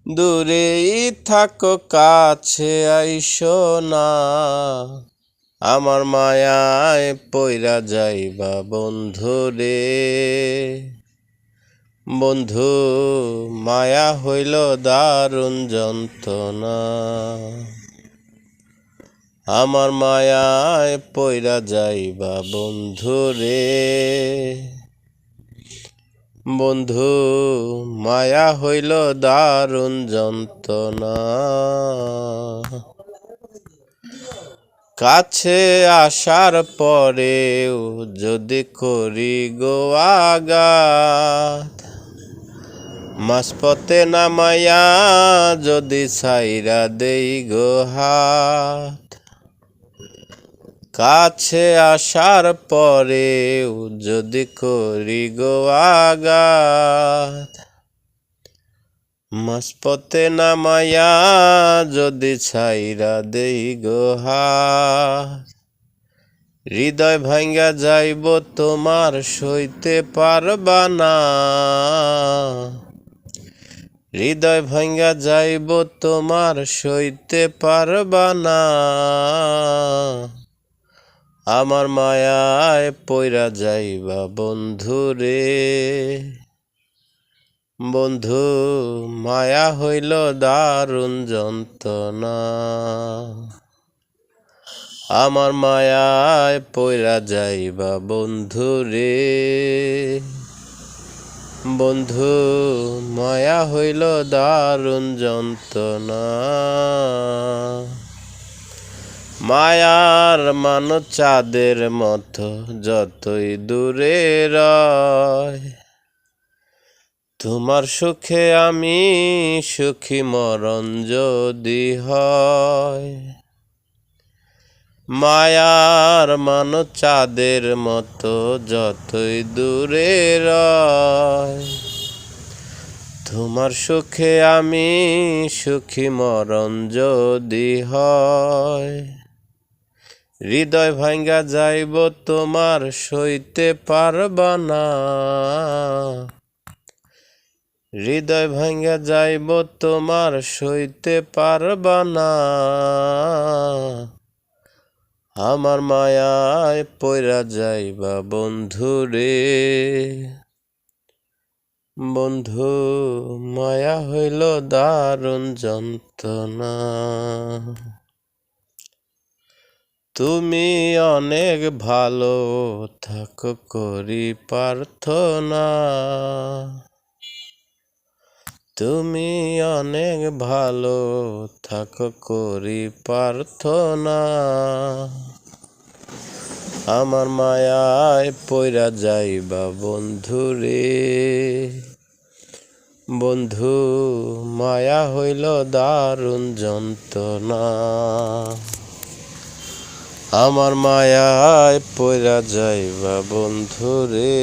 দূরেই থাকো কাছে আইসো না, আমার মায়ায় পইরা যাইবা বন্ধু রে। বন্ধু মায়া হইল দারুণ যন্ত্রণা, আমার মায়ায় পইরা যাইবা বন্ধু রে। বন্ধু মায়া হইল দারুণ যন্ত্রণা, কাছে আসার পরেও যদি করি গো আঘাত, মাঝপথে নামাইয়া যদি ছাইরা দেই গো হাত। কাছে আসার পরেও যদি করি গো আঘাত, মাঝপথে নামাইয়া যদি ছাইরা দেই গো হাত। হৃদয় ভাঙ্গা যাইব তোমার সইতে পারবা না, হৃদয় ভাঙ্গা যাইব তোমার সইতে পারবা না, আমার মায়ায় পইরা যাইবা বন্ধু রে। বন্ধু মায়া হইল দারুণ যন্ত্রণা, আমার মায়ায় পইরা যাইবা বন্ধু রে। বন্ধু মায়া হইল দারুণ যন্ত্রণা, মায়ার মানো চাঁদের মতো যতই দূরে রয়, তোমার সুখে আমি সুখী মরণ যদি হয়। মায়ার মানো চাঁদের মতো যতই দূরে রয়, তোমার সুখে আমি সুখী মরণ যদি হয়। হৃদয় ভাঙ্গা যাইব তোমার সইতে পারবা না, হৃদয় ভাঙ্গা যাইব তোমার সইতে পারবা না, আমার মায়ায় পইরা যাইবা বন্ধু রে। বন্ধু মায়া হইল দারুণ যন্ত্রণা, তুমি অনেক ভালো থাকো করি প্রার্থনা, তুমি অনেক ভালো থাকো করি প্রার্থনা, আমার মায়ায় পইরা যাইবা বন্ধু রে। বন্ধু মায়া হইল দারুণ যন্ত্রণা, আমার মায়ায় পইরা যাইবা বন্ধু রে।